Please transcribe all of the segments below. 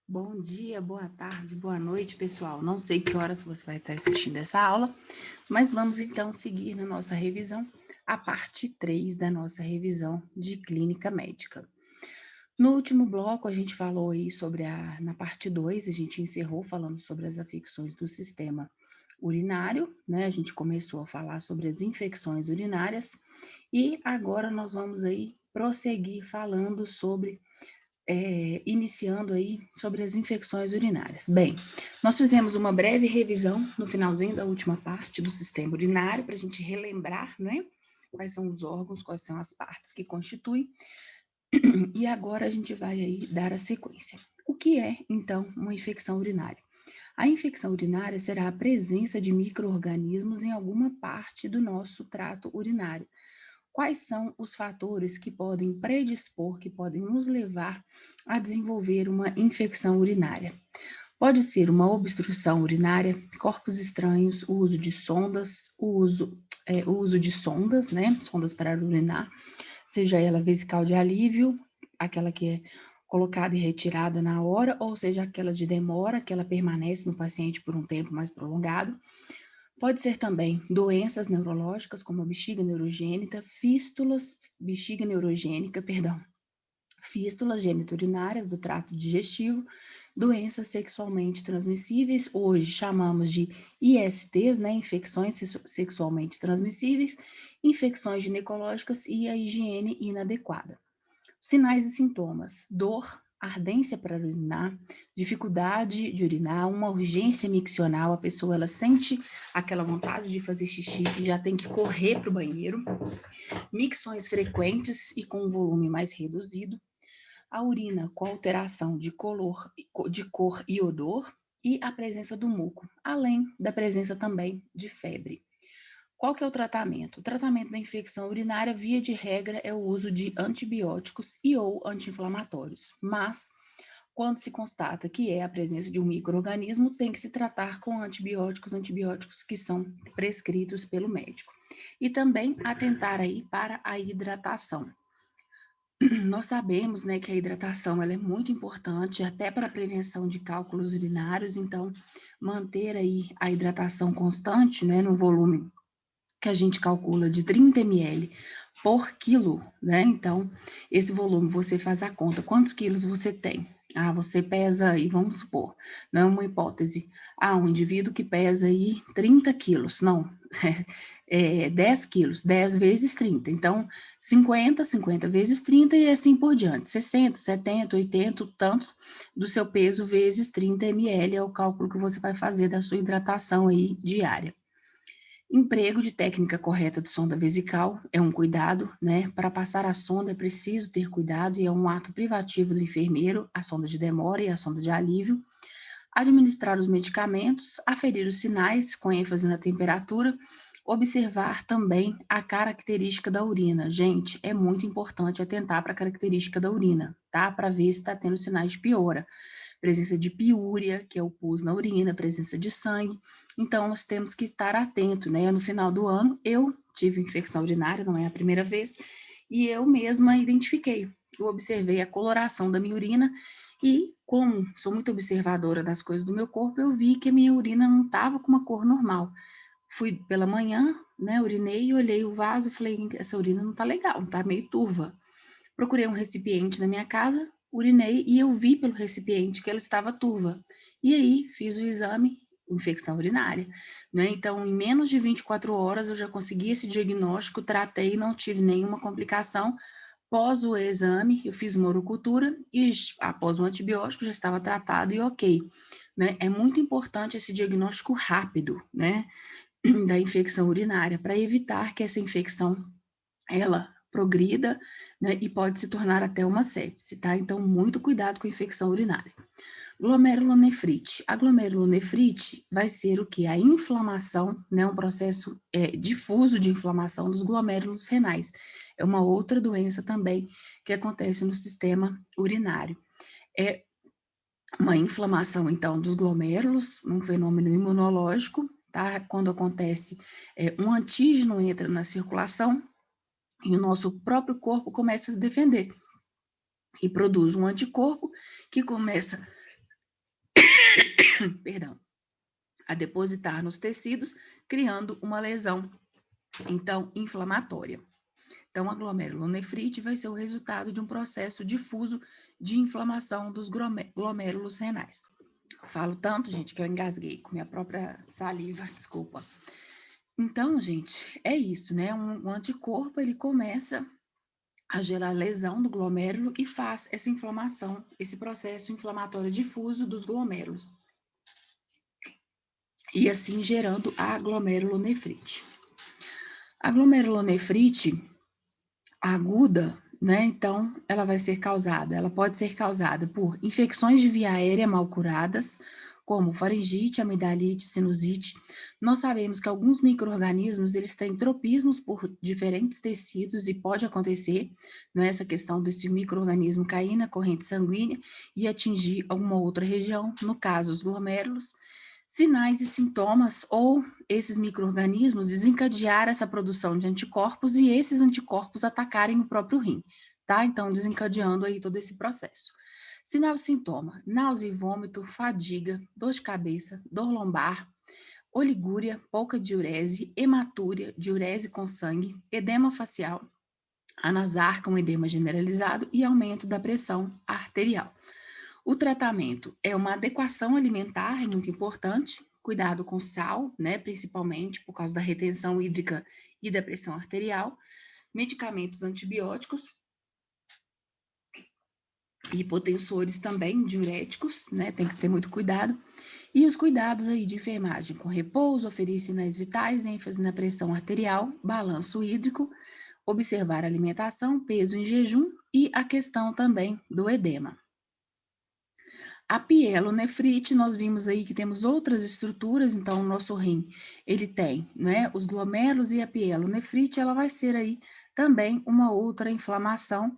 Bom dia, boa tarde, boa noite, pessoal. Não sei que horas você vai estar assistindo essa aula, mas vamos então seguir na nossa revisão, a parte 3 da nossa revisão de clínica médica. No último bloco, a gente falou aí sobre na parte 2, a gente encerrou falando sobre as afecções do sistema urinário, né? A gente começou a falar sobre as infecções urinárias e agora nós vamos aí prosseguir falando sobre iniciando aí sobre as infecções urinárias. Bem, nós fizemos uma breve revisão no finalzinho da última parte do sistema urinário, para a gente relembrar, né? Quais são os órgãos, quais são as partes que constituem, e agora a gente vai aí dar a sequência. O que é, então, uma infecção urinária? A infecção urinária será a presença de micro-organismos em alguma parte do nosso trato urinário. Quais são os fatores que podem predispor, que podem nos levar a desenvolver uma infecção urinária? Pode ser uma obstrução urinária, corpos estranhos, o uso de sondas, o uso de sondas, né? Sondas para urinar, seja ela vesical de alívio, aquela que é colocada e retirada na hora, ou seja, aquela de demora, que ela permanece no paciente por um tempo mais prolongado. Pode ser também doenças neurológicas, como a bexiga neurogênica, perdão, fístulas geniturinárias do trato digestivo, doenças sexualmente transmissíveis, hoje chamamos de ISTs, né, infecções sexualmente transmissíveis, infecções ginecológicas e a higiene inadequada. Sinais e sintomas: dor, ardência para urinar, dificuldade de urinar, uma urgência miccional, a pessoa ela sente aquela vontade de fazer xixi e já tem que correr para o banheiro, micções frequentes e com um volume mais reduzido, a urina com alteração de cor e odor e a presença do muco, além da presença também de febre. Qual que é o tratamento? O tratamento da infecção urinária, via de regra, é o uso de antibióticos e ou anti-inflamatórios, mas quando se constata que é a presença de um micro-organismo, tem que se tratar com antibióticos que são prescritos pelo médico. E também atentar aí para a hidratação. Nós sabemos, né, que a hidratação ela é muito importante até para a prevenção de cálculos urinários, então manter aí a hidratação constante, né, no volume que a gente calcula de 30 ml por quilo, né? Então, esse volume você faz a conta, quantos quilos você tem? Ah, você pesa, e vamos supor, não é uma hipótese, um indivíduo que pesa aí 30 quilos, não, 10 quilos, 10 vezes 30, então 50 vezes 30 e assim por diante, 60, 70, 80, tanto do seu peso vezes 30 ml é o cálculo que você vai fazer da sua hidratação aí diária. Emprego de técnica correta de sonda vesical é um cuidado, né? Para passar a sonda é preciso ter cuidado e é um ato privativo do enfermeiro, a sonda de demora e a sonda de alívio. Administrar os medicamentos, aferir os sinais com ênfase na temperatura, observar também a característica da urina. Gente, é muito importante atentar para a característica da urina, tá? Para ver se está tendo sinais de piora, presença de piúria, que é o pus na urina, presença de sangue. Então, nós temos que estar atento, né? No final do ano, eu tive infecção urinária, não é a primeira vez, e eu mesma identifiquei. Eu observei a coloração da minha urina e, como sou muito observadora das coisas do meu corpo, eu vi que a minha urina não estava com uma cor normal. Fui pela manhã, né? Urinei, olhei o vaso e falei: essa urina não tá legal, tá meio turva. Procurei um recipiente na minha casa, urinei e eu vi pelo recipiente que ela estava turva. E aí fiz o exame, infecção urinária, né? Então, em menos de 24 horas eu já consegui esse diagnóstico, tratei e não tive nenhuma complicação. Após o exame, eu fiz uma urocultura e após o antibiótico já estava tratado e ok, né? É muito importante esse diagnóstico rápido, né, da infecção urinária para evitar que essa infecção ela progrida, né, e pode se tornar até uma sepse, tá? Então, muito cuidado com a infecção urinária. Glomerulonefrite. A glomerulonefrite vai ser o que? A inflamação, né, um processo difuso de inflamação dos glomérulos renais. É uma outra doença também que acontece no sistema urinário. É uma inflamação, então, dos glomérulos, um fenômeno imunológico, tá? Quando acontece, um antígeno entra na circulação, e o nosso próprio corpo começa a se defender e produz um anticorpo que começa perdão, a depositar nos tecidos, criando uma lesão, então, inflamatória. Então, a glomerulonefrite vai ser o resultado de um processo difuso de inflamação dos glomérulos renais. Falo tanto, gente, que eu engasguei com minha própria saliva, desculpa. Então, gente, é isso, né? Um anticorpo, ele começa a gerar lesão do glomérulo e faz essa inflamação, esse processo inflamatório difuso dos glomérulos. E assim gerando a glomerulonefrite. A glomerulonefrite aguda, né? Então, ela pode ser causada por infecções de via aérea mal curadas, como faringite, amidalite, sinusite. Nós sabemos que alguns micro-organismos, eles têm tropismos por diferentes tecidos e pode acontecer, né, essa questão desse micro-organismo cair na corrente sanguínea e atingir alguma outra região, no caso, os glomérulos. Sinais e sintomas ou esses micro-organismos desencadear essa produção de anticorpos e esses anticorpos atacarem o próprio rim, tá? Então, desencadeando aí todo esse processo. Sinal e sintoma: náusea e vômito, fadiga, dor de cabeça, dor lombar, oligúria, pouca diurese, hematúria, diurese com sangue, edema facial, anasarca, um edema generalizado e aumento da pressão arterial. O tratamento é uma adequação alimentar, é muito importante, cuidado com sal, né, principalmente por causa da retenção hídrica e da pressão arterial, medicamentos antibióticos, hipotensores também, diuréticos, né, tem que ter muito cuidado, e os cuidados aí de enfermagem, com repouso, oferir sinais vitais, ênfase na pressão arterial, balanço hídrico, observar a alimentação, peso em jejum e a questão também do edema. A pielonefrite, nós vimos aí que temos outras estruturas, então o nosso rim, ele tem, né, os glomérulos e a pielonefrite, ela vai ser aí também uma outra inflamação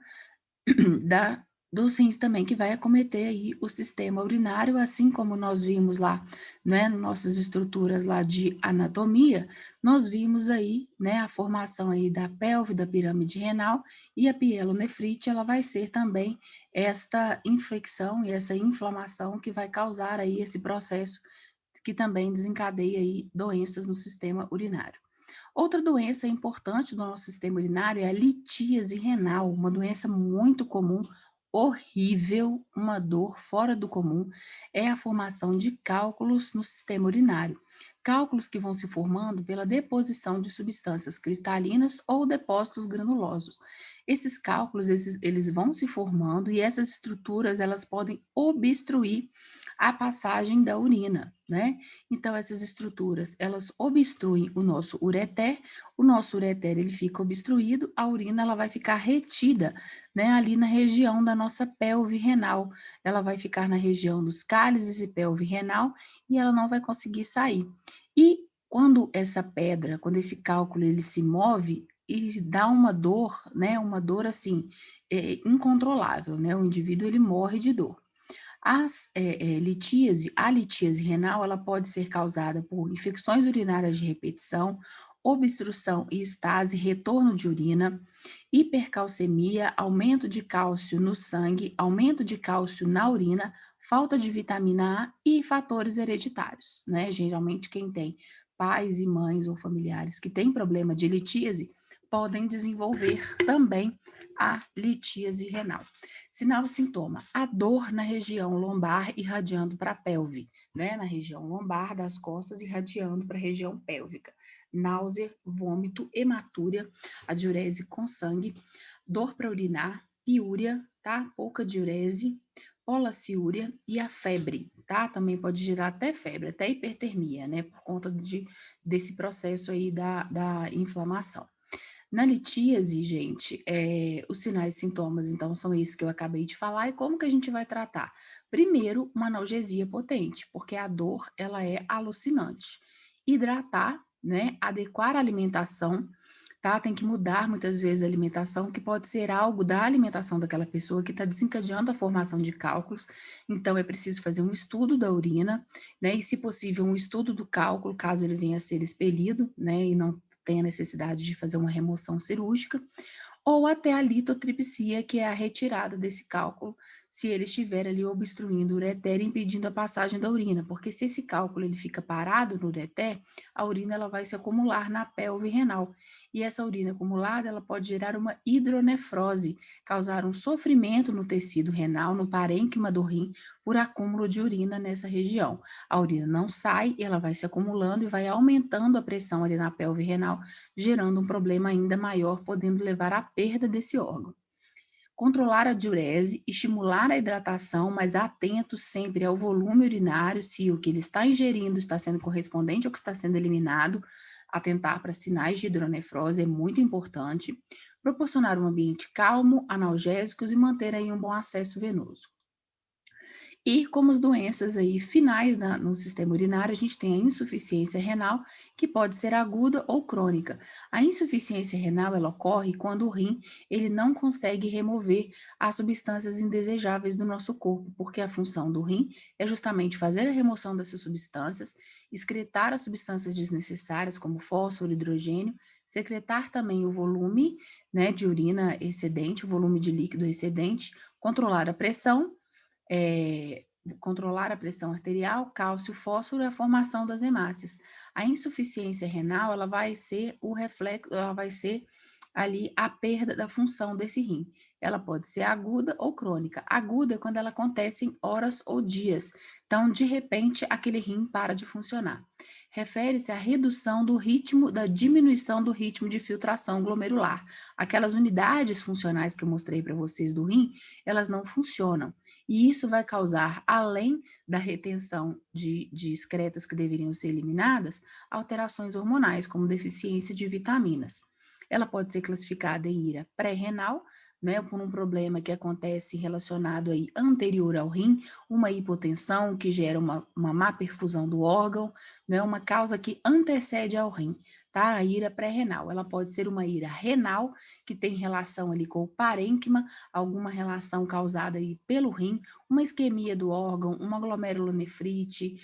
dos rins também, que vai acometer aí o sistema urinário, assim como nós vimos lá, né, nas nossas estruturas lá de anatomia, nós vimos aí, né, a formação aí da pelve, da pirâmide renal, e a pielonefrite, ela vai ser também esta infecção e essa inflamação que vai causar aí esse processo que também desencadeia aí doenças no sistema urinário. Outra doença importante do nosso sistema urinário é a litíase renal, uma doença muito comum, horrível, uma dor fora do comum, é a formação de cálculos no sistema urinário. Cálculos que vão se formando pela deposição de substâncias cristalinas ou depósitos granulosos. Esses cálculos, eles vão se formando e essas estruturas, elas podem obstruir a passagem da urina, né? Então, essas estruturas, elas obstruem o nosso ureter, ele fica obstruído, a urina, ela vai ficar retida, né, ali na região da nossa pelve renal, ela vai ficar na região dos cálices e pelve renal, e ela não vai conseguir sair. E quando essa pedra, quando esse cálculo, ele se move, e dá uma dor, né, uma dor assim, incontrolável, né, o indivíduo, ele morre de dor. A litíase renal, ela pode ser causada por infecções urinárias de repetição, obstrução e estase, retorno de urina, hipercalcemia, aumento de cálcio no sangue, aumento de cálcio na urina, falta de vitamina A e fatores hereditários, né? Geralmente quem tem pais e mães ou familiares que têm problema de litíase podem desenvolver também a litíase renal. Sinal e sintoma: a dor na região lombar irradiando para a pelve, né? Na região lombar das costas irradiando para a região pélvica. Náusea, vômito, hematúria, a diurese com sangue, dor para urinar, piúria, tá? Pouca diurese, polaciúria e a febre, tá? Também pode gerar até febre, até hipertermia, né? Por conta desse processo aí da inflamação. Na litíase, gente, os sinais e sintomas, então, são esses que eu acabei de falar. E como que a gente vai tratar? Primeiro, uma analgesia potente, porque a dor, ela é alucinante. Hidratar, né? Adequar a alimentação, tá? Tem que mudar, muitas vezes, a alimentação, que pode ser algo da alimentação daquela pessoa que está desencadeando a formação de cálculos. Então, é preciso fazer um estudo da urina, né? E, se possível, um estudo do cálculo, caso ele venha a ser expelido, né? E não tem a necessidade de fazer uma remoção cirúrgica, ou até a litotripsia, que é a retirada desse cálculo, se ele estiver ali obstruindo o ureter e impedindo a passagem da urina, porque se esse cálculo ele fica parado no ureter, a urina ela vai se acumular na pelve renal, e essa urina acumulada ela pode gerar uma hidronefrose, causar um sofrimento no tecido renal, no parênquima do rim, por acúmulo de urina nessa região. A urina não sai, ela vai se acumulando e vai aumentando a pressão ali na pelve renal, gerando um problema ainda maior, podendo levar à perda desse órgão. Controlar a diurese, estimular a hidratação, mas atento sempre ao volume urinário, se o que ele está ingerindo está sendo correspondente ao que está sendo eliminado, atentar para sinais de hidronefrose é muito importante, proporcionar um ambiente calmo, analgésicos e manter aí um bom acesso venoso. E como as doenças aí finais no sistema urinário, a gente tem a insuficiência renal, que pode ser aguda ou crônica. A insuficiência renal, ela ocorre quando o rim, ele não consegue remover as substâncias indesejáveis do nosso corpo, porque a função do rim é justamente fazer a remoção dessas substâncias, excretar as substâncias desnecessárias, como fósforo, hidrogênio, secretar também o volume, né, de urina excedente, o volume de líquido excedente, controlar a pressão, controlar a pressão arterial, cálcio, fósforo e a formação das hemácias. A insuficiência renal, ela vai ser o reflexo, ela vai ser ali a perda da função desse rim. Ela pode ser aguda ou crônica. Aguda é quando ela acontece em horas ou dias. Então, de repente, aquele rim para de funcionar. Refere-se à redução do ritmo, da diminuição do ritmo de filtração glomerular. Aquelas unidades funcionais que eu mostrei para vocês do rim, elas não funcionam. E isso vai causar, além da retenção de excretas que deveriam ser eliminadas, alterações hormonais, como deficiência de vitaminas. Ela pode ser classificada em ira pré-renal, né, por um problema que acontece relacionado aí anterior ao rim, uma hipotensão que gera uma má perfusão do órgão, né, uma causa que antecede ao rim, tá? A ira pré-renal, ela pode ser uma ira renal, que tem relação ali com o parênquima, alguma relação causada aí pelo rim, uma isquemia do órgão, uma glomerulonefrite,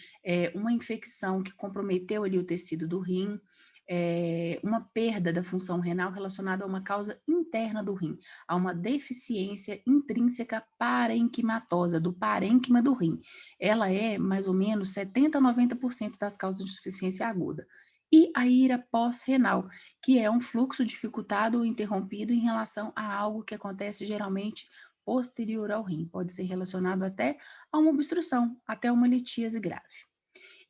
uma infecção que comprometeu ali o tecido do rim, uma perda da função renal relacionada a uma causa interna do rim, a uma deficiência intrínseca parenquimatosa, do parênquima do rim. Ela é mais ou menos 70 a 90% das causas de insuficiência aguda. E a ira pós-renal, que é um fluxo dificultado ou interrompido em relação a algo que acontece geralmente posterior ao rim. Pode ser relacionado até a uma obstrução, até uma litíase grave.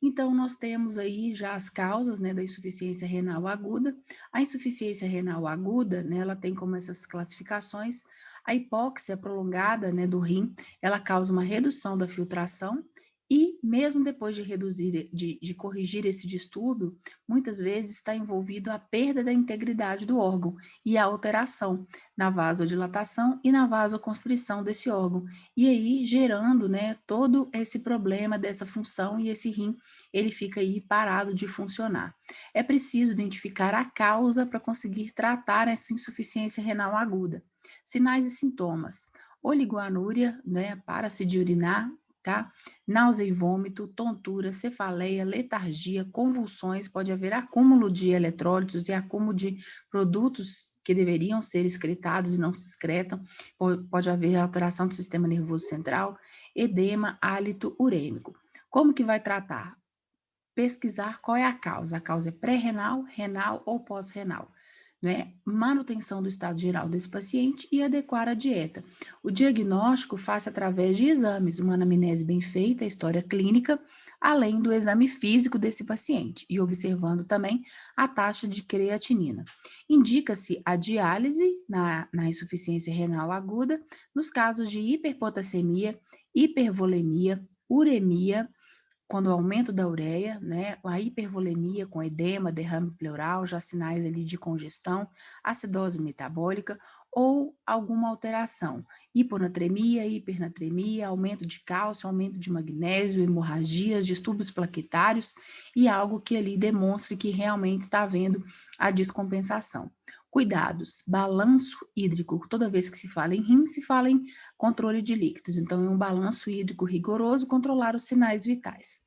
Então, nós temos aí já as causas, né, da insuficiência renal aguda. A insuficiência renal aguda, né, ela tem como essas classificações. A hipóxia prolongada, né, do rim, ela causa uma redução da filtração e mesmo depois de reduzir, de corrigir esse distúrbio, muitas vezes está envolvido a perda da integridade do órgão e a alteração na vasodilatação e na vasoconstrição desse órgão. E aí gerando, né, todo esse problema dessa função e esse rim ele fica aí parado de funcionar. É preciso identificar a causa para conseguir tratar essa insuficiência renal aguda. Sinais e sintomas: oligoanúria, né, para-se de urinar, tá? Náusea e vômito, tontura, cefaleia, letargia, convulsões, pode haver acúmulo de eletrólitos e acúmulo de produtos que deveriam ser excretados e não se excretam, pode haver alteração do sistema nervoso central, edema, hálito urêmico. Como que vai tratar? Pesquisar qual é a causa. A causa é pré-renal, renal ou pós-renal. Né? Manutenção do estado geral desse paciente e adequar a dieta. O diagnóstico faz através de exames, uma anamnese bem feita, a história clínica, além do exame físico desse paciente, e observando também a taxa de creatinina. Indica-se a diálise na insuficiência renal aguda, nos casos de hiperpotassemia, hipervolemia, uremia, quando o aumento da ureia, né, a hipervolemia com edema, derrame pleural, já sinais ali de congestão, acidose metabólica ou alguma alteração, hiponatremia, hipernatremia, aumento de cálcio, aumento de magnésio, hemorragias, distúrbios plaquetários e algo que ali demonstre que realmente está havendo a descompensação. Cuidados, balanço hídrico. Toda vez que se fala em rim, se fala em controle de líquidos. Então, é um balanço hídrico rigoroso, controlar os sinais vitais.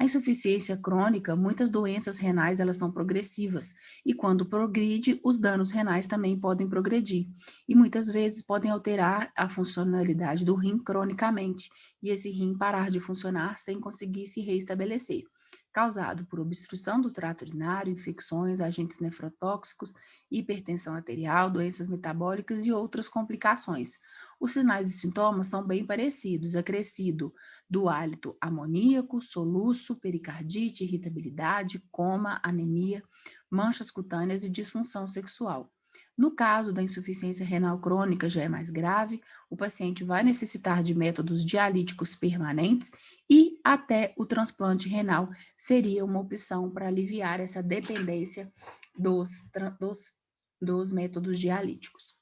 A insuficiência crônica, muitas doenças renais, elas são progressivas, e quando progride, os danos renais também podem progredir, e muitas vezes podem alterar a funcionalidade do rim cronicamente, e esse rim parar de funcionar sem conseguir se reestabelecer, causado por obstrução do trato urinário, infecções, agentes nefrotóxicos, hipertensão arterial, doenças metabólicas e outras complicações. Os sinais e sintomas são bem parecidos, acrescido do hálito amoníaco, soluço, pericardite, irritabilidade, coma, anemia, manchas cutâneas e disfunção sexual. No caso da insuficiência renal crônica já é mais grave, o paciente vai necessitar de métodos dialíticos permanentes e até o transplante renal seria uma opção para aliviar essa dependência dos métodos dialíticos.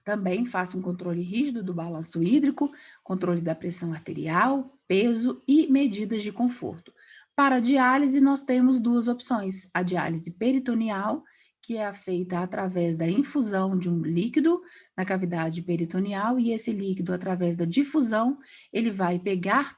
Também faça um controle rígido do balanço hídrico, controle da pressão arterial, peso e medidas de conforto. Para a diálise, nós temos duas opções: a diálise peritoneal, que é feita através da infusão de um líquido na cavidade peritoneal, e esse líquido, através da difusão, ele vai pegar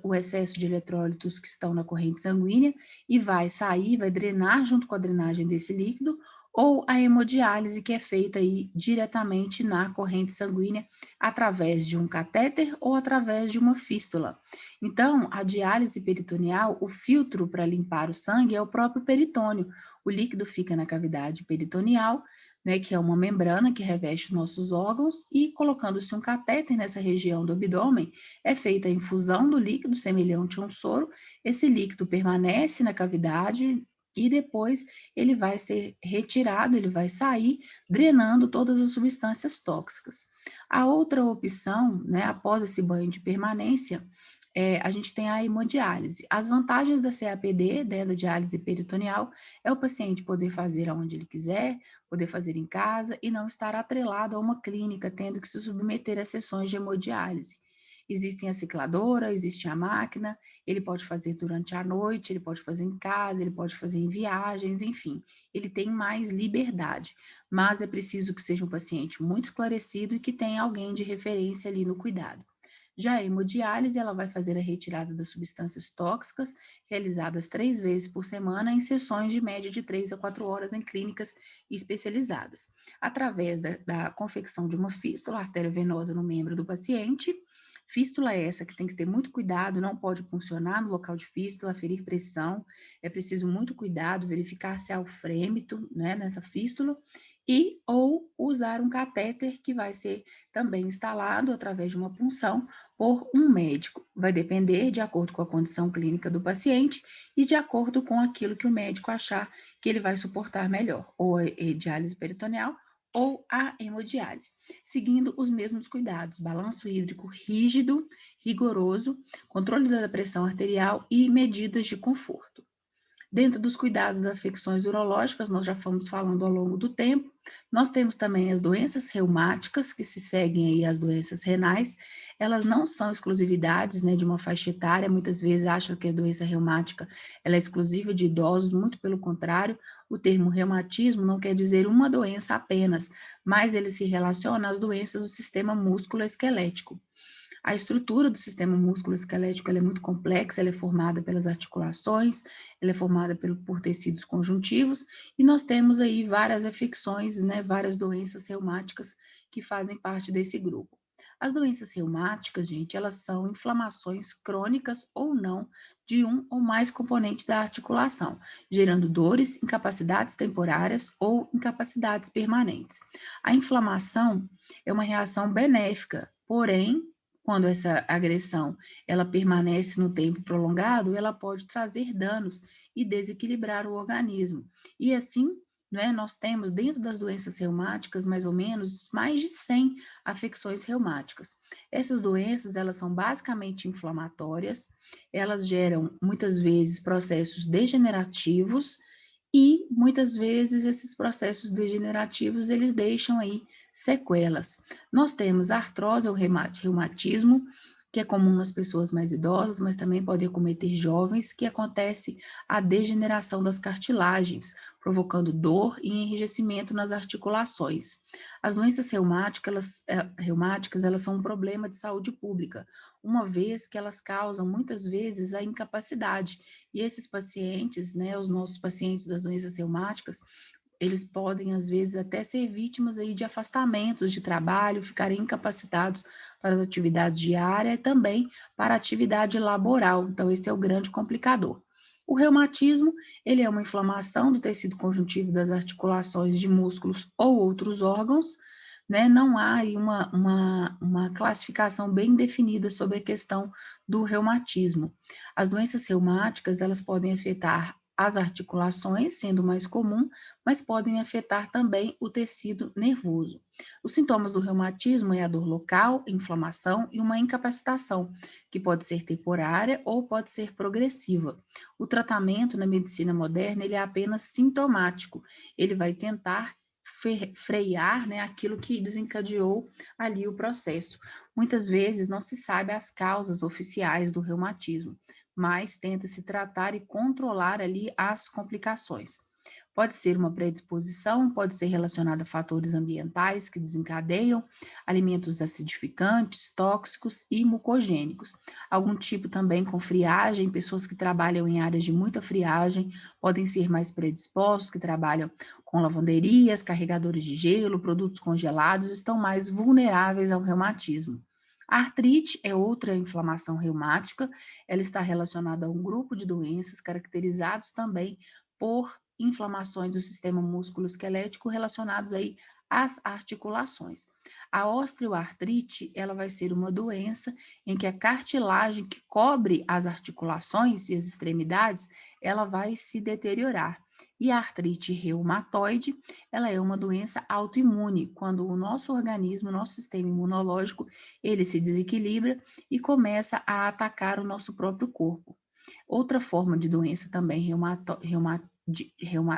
o excesso de eletrólitos que estão na corrente sanguínea e vai sair, vai drenar junto com a drenagem desse líquido, ou a hemodiálise, que é feita aí diretamente na corrente sanguínea através de um catéter ou através de uma fístula. Então, a diálise peritoneal, o filtro para limpar o sangue é o próprio peritônio. O líquido fica na cavidade peritoneal, né, que é uma membrana que reveste nossos órgãos, e colocando-se um catéter nessa região do abdômen, é feita a infusão do líquido semelhante a um soro. Esse líquido permanece na cavidade e depois ele vai ser retirado, ele vai sair, drenando todas as substâncias tóxicas. A outra opção, né, após esse banho de permanência, a gente tem a hemodiálise. As vantagens da CAPD, né, da diálise peritoneal, é o paciente poder fazer aonde ele quiser, poder fazer em casa e não estar atrelado a uma clínica, tendo que se submeter a sessões de hemodiálise. Existem a cicladora, existe a máquina, ele pode fazer durante a noite, ele pode fazer em casa, ele pode fazer em viagens, enfim, ele tem mais liberdade, mas é preciso que seja um paciente muito esclarecido e que tenha alguém de referência ali no cuidado. Já a hemodiálise, ela vai fazer a retirada das substâncias tóxicas, realizadas 3 vezes por semana, em sessões de média de 3 a 4 horas em clínicas especializadas, através da confecção de uma fístula arteriovenosa no membro do paciente. Fístula é essa que tem que ter muito cuidado, não pode funcionar no local de fístula, ferir pressão, é preciso muito cuidado, verificar se há o frêmito, né, nessa fístula, e ou usar um catéter que vai ser também instalado através de uma punção por um médico. Vai depender de acordo com a condição clínica do paciente e de acordo com aquilo que o médico achar que ele vai suportar melhor, ou a diálise peritoneal ou a hemodiálise, seguindo os mesmos cuidados: balanço hídrico rígido, rigoroso, controle da pressão arterial e medidas de conforto. Dentro dos cuidados das afecções urológicas, nós já fomos falando ao longo do tempo, nós temos também as doenças reumáticas, que se seguem aí às doenças renais. Elas não são exclusividades, né, de uma faixa etária, muitas vezes acham que a doença reumática ela é exclusiva de idosos, muito pelo contrário, o termo reumatismo não quer dizer uma doença apenas, mas ele se relaciona às doenças do sistema músculo-esquelético. A estrutura do sistema músculo-esquelético é muito complexa, ela é formada pelas articulações, ela é formada por tecidos conjuntivos, e nós temos aí várias afecções, né, várias doenças reumáticas que fazem parte desse grupo. As doenças reumáticas, gente, elas são inflamações crônicas ou não de um ou mais componentes da articulação, gerando dores, incapacidades temporárias ou incapacidades permanentes. A inflamação é uma reação benéfica, porém, quando essa agressão ela permanece no tempo prolongado, ela pode trazer danos e desequilibrar o organismo. E assim, né, nós temos dentro das doenças reumáticas mais ou menos mais de 100 afecções reumáticas. Essas doenças, elas são basicamente inflamatórias, elas geram muitas vezes processos degenerativos e muitas vezes esses processos degenerativos eles deixam aí sequelas. Nós temos artrose ou reumatismo, que é comum nas pessoas mais idosas, mas também pode acometer jovens, que acontece a degeneração das cartilagens, provocando dor e enrijecimento nas articulações. As doenças reumáticas, elas são um problema de saúde pública, uma vez que elas causam muitas vezes a incapacidade. E esses pacientes, né, os nossos pacientes das doenças reumáticas, eles podem, às vezes, até ser vítimas aí de afastamentos de trabalho, ficarem incapacitados para as atividades diárias e também para a atividade laboral. Então, esse é o grande complicador. O reumatismo, ele é uma inflamação do tecido conjuntivo das articulações de músculos ou outros órgãos, né? Não há aí uma classificação bem definida sobre a questão do reumatismo. As doenças reumáticas, elas podem afetar as articulações, sendo mais comum, mas podem afetar também o tecido nervoso. Os sintomas do reumatismo é a dor local, inflamação e uma incapacitação, que pode ser temporária ou pode ser progressiva. O tratamento na medicina moderna, ele é apenas sintomático. Ele vai tentar frear, né, aquilo que desencadeou ali o processo. Muitas vezes não se sabe as causas oficiais do reumatismo, mas tenta-se tratar e controlar ali as complicações. Pode ser uma predisposição, pode ser relacionada a fatores ambientais que desencadeiam, alimentos acidificantes, tóxicos e mucogênicos. Algum tipo também com friagem, pessoas que trabalham em áreas de muita friagem podem ser mais predispostos, que trabalham com lavanderias, carregadores de gelo, produtos congelados, estão mais vulneráveis ao reumatismo. A artrite é outra inflamação reumática, ela está relacionada a um grupo de doenças caracterizados também por inflamações do sistema músculo-esquelético relacionados aí às articulações. A osteoartrite, ela vai ser uma doença em que a cartilagem que cobre as articulações e as extremidades, ela vai se deteriorar. E a artrite reumatoide, ela é uma doença autoimune, quando o nosso organismo, o nosso sistema imunológico, ele se desequilibra e começa a atacar o nosso próprio corpo. Outra forma de doença também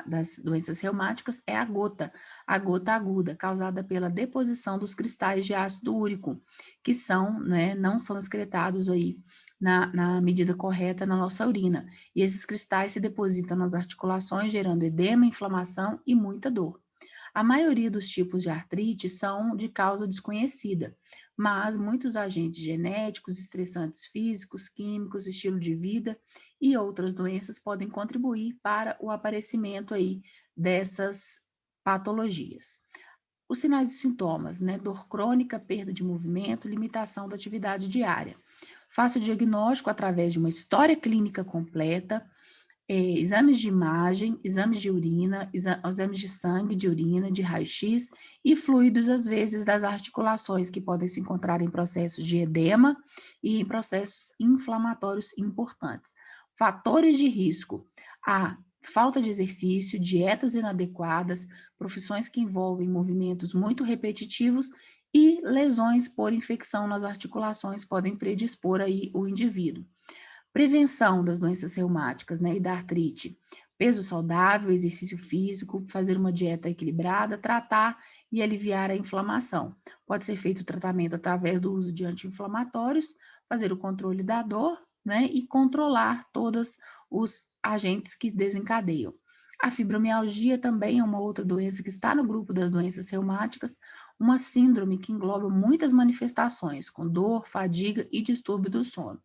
das doenças reumáticas é a gota aguda, causada pela deposição dos cristais de ácido úrico, que são, né, não são excretados aí na medida correta na nossa urina. E esses cristais se depositam nas articulações, gerando edema, inflamação e muita dor. A maioria dos tipos de artrite são de causa desconhecida, mas muitos agentes genéticos, estressantes físicos, químicos, estilo de vida e outras doenças podem contribuir para o aparecimento aí dessas patologias. Os sinais e sintomas, né? Dor crônica, perda de movimento, limitação da atividade diária. Faça o diagnóstico através de uma história clínica completa, exames de imagem, exames de urina, exames de sangue, de urina, de raio-x e fluidos, às vezes, das articulações, que podem se encontrar em processos de edema e em processos inflamatórios importantes. Fatores de risco: a falta de exercício, dietas inadequadas, profissões que envolvem movimentos muito repetitivos e lesões por infecção nas articulações podem predispor aí o indivíduo. Prevenção das doenças reumáticas, né, e da artrite. Peso saudável, exercício físico, fazer uma dieta equilibrada, tratar e aliviar a inflamação. Pode ser feito o tratamento através do uso de anti-inflamatórios, fazer o controle da dor, né, e controlar todos os agentes que desencadeiam. A fibromialgia também é uma outra doença que está no grupo das doenças reumáticas, uma síndrome que engloba muitas manifestações, com dor, fadiga e distúrbio do sono.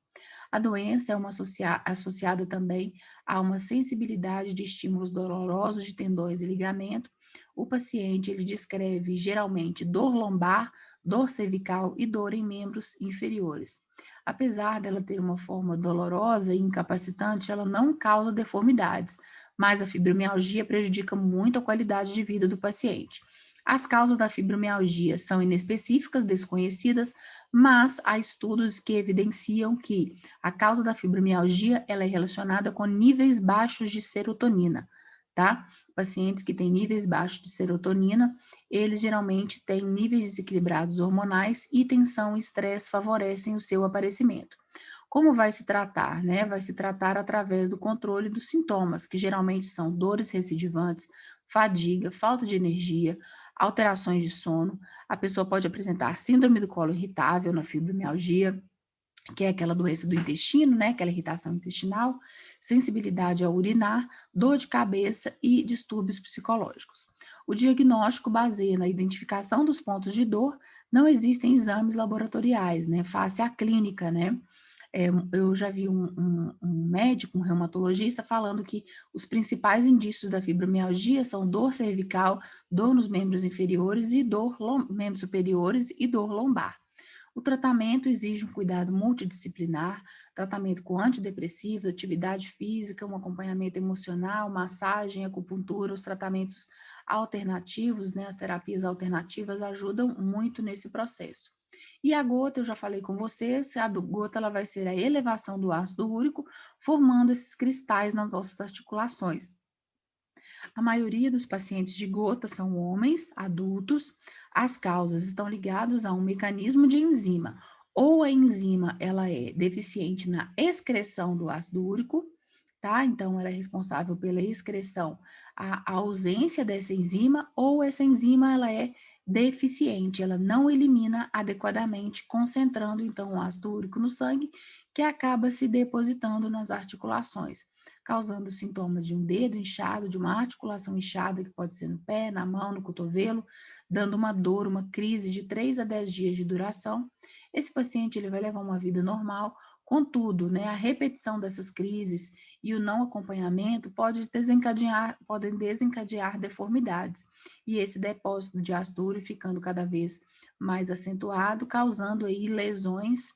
A doença é associada também a uma sensibilidade de estímulos dolorosos de tendões e ligamento. O paciente, ele descreve geralmente dor lombar, dor cervical e dor em membros inferiores. Apesar dela ter uma forma dolorosa e incapacitante, ela não causa deformidades, mas a fibromialgia prejudica muito a qualidade de vida do paciente. As causas da fibromialgia são inespecíficas, desconhecidas, mas há estudos que evidenciam que a causa da fibromialgia ela é relacionada com níveis baixos de serotonina, tá? Pacientes que têm níveis baixos de serotonina, eles geralmente têm níveis desequilibrados hormonais e tensão e estresse favorecem o seu aparecimento. Como vai se tratar, né? Vai se tratar através do controle dos sintomas, que geralmente são dores recidivantes, fadiga, falta de energia, alterações de sono. A pessoa pode apresentar síndrome do colo irritável na fibromialgia, que é aquela doença do intestino, né, aquela irritação intestinal, sensibilidade ao urinar, dor de cabeça e distúrbios psicológicos. O diagnóstico baseia na identificação dos pontos de dor, não existem exames laboratoriais, né, face à clínica, né. Eu já vi um médico, um reumatologista, falando que os principais indícios da fibromialgia são dor cervical, dor nos membros inferiores e membros superiores e dor lombar. O tratamento exige um cuidado multidisciplinar, tratamento com antidepressivos, atividade física, um acompanhamento emocional, massagem, acupuntura, os tratamentos alternativos, né, as terapias alternativas ajudam muito nesse processo. E a gota, eu já falei com vocês, a gota ela vai ser a elevação do ácido úrico, formando esses cristais nas nossas articulações. A maioria dos pacientes de gota são homens, adultos. As causas estão ligadas a um mecanismo de enzima. Ou a enzima ela é deficiente na excreção do ácido úrico, tá? Então ela é responsável pela excreção, a ausência dessa enzima, ou essa enzima ela é deficiente, ela não elimina adequadamente, concentrando então o ácido úrico no sangue, que acaba se depositando nas articulações, causando sintomas de um dedo inchado, de uma articulação inchada, que pode ser no pé, na mão, no cotovelo, dando uma dor, uma crise de 3 a 10 dias de duração. Esse paciente ele vai levar uma vida normal, contudo, né, a repetição dessas crises e o não acompanhamento podem desencadear deformidades, e esse depósito de ácido úrico ficando cada vez mais acentuado, causando aí lesões,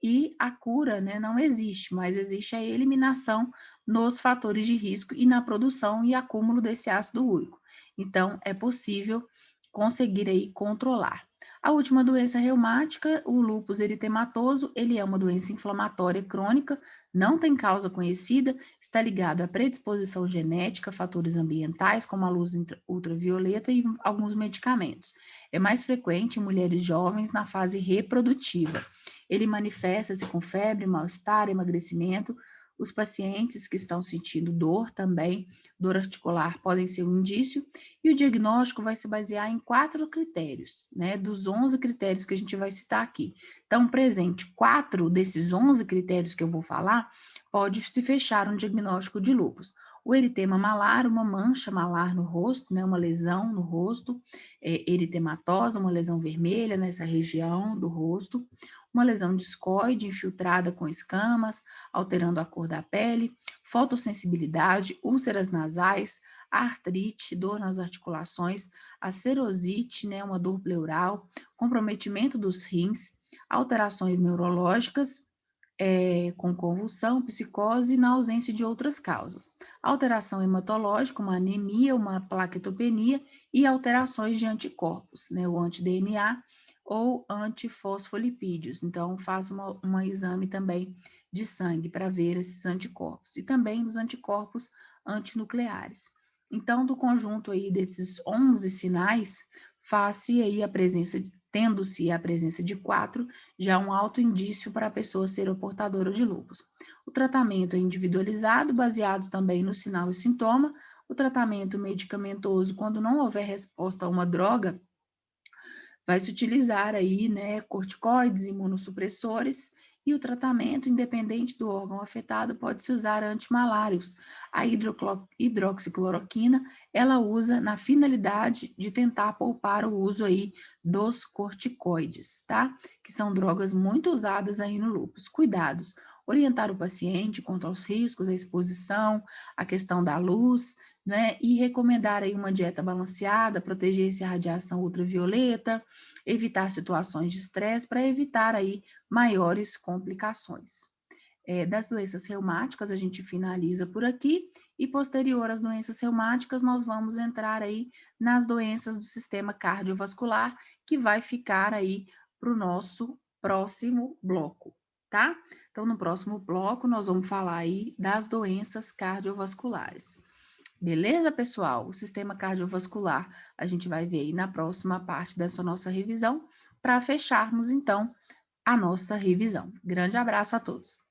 e a cura, né, não existe, mas existe a eliminação nos fatores de risco e na produção e acúmulo desse ácido úrico. Então, é possível conseguir aí controlar. A última doença reumática, o lúpus eritematoso, ele é uma doença inflamatória crônica, não tem causa conhecida, está ligado à predisposição genética, fatores ambientais, como a luz ultravioleta e alguns medicamentos. É mais frequente em mulheres jovens na fase reprodutiva. Ele manifesta-se com febre, mal-estar, emagrecimento. Os pacientes que estão sentindo dor também, dor articular, podem ser um indício, e o diagnóstico vai se basear em 4 critérios, né, dos 11 critérios que a gente vai citar aqui. Então, presente 4 desses 11 critérios que eu vou falar, pode se fechar um diagnóstico de lúpus. O eritema malar, uma mancha malar no rosto, né, uma lesão no rosto, eritematosa, uma lesão vermelha nessa região do rosto, uma lesão discoide infiltrada com escamas, alterando a cor da pele, fotossensibilidade, úlceras nasais, artrite, dor nas articulações, a serosite, né, uma dor pleural, comprometimento dos rins, alterações neurológicas, com convulsão, psicose e na ausência de outras causas. Alteração hematológica, uma anemia, uma plaquetopenia e alterações de anticorpos, né, o anti-DNA ou antifosfolipídios. Então, faz um exame também de sangue para ver esses anticorpos e também dos anticorpos antinucleares. Então, do conjunto aí desses 11 sinais, faz-se aí a presença, tendo-se a presença de 4, já um alto indício para a pessoa ser o portadora de lúpus. O tratamento é individualizado, baseado também no sinal e sintoma. O tratamento medicamentoso, quando não houver resposta a uma droga, vai se utilizar aí, né, corticoides, imunossupressores, e o tratamento, independente do órgão afetado, pode-se usar antimalários. A hidroxicloroquina, ela usa na finalidade de tentar poupar o uso aí dos corticoides, tá? Que são drogas muito usadas aí no lúpus. Cuidados: orientar o paciente quanto aos riscos, a exposição, a questão da luz, né? E recomendar aí uma dieta balanceada, proteger-se à radiação ultravioleta, evitar situações de estresse para evitar aí maiores complicações. Das doenças reumáticas, a gente finaliza por aqui, e posterior às doenças reumáticas, nós vamos entrar aí nas doenças do sistema cardiovascular, que vai ficar aí para o nosso próximo bloco, tá? Então, no próximo bloco, nós vamos falar aí das doenças cardiovasculares. Beleza, pessoal? O sistema cardiovascular a gente vai ver aí na próxima parte dessa nossa revisão, para fecharmos, então, a nossa revisão. Grande abraço a todos.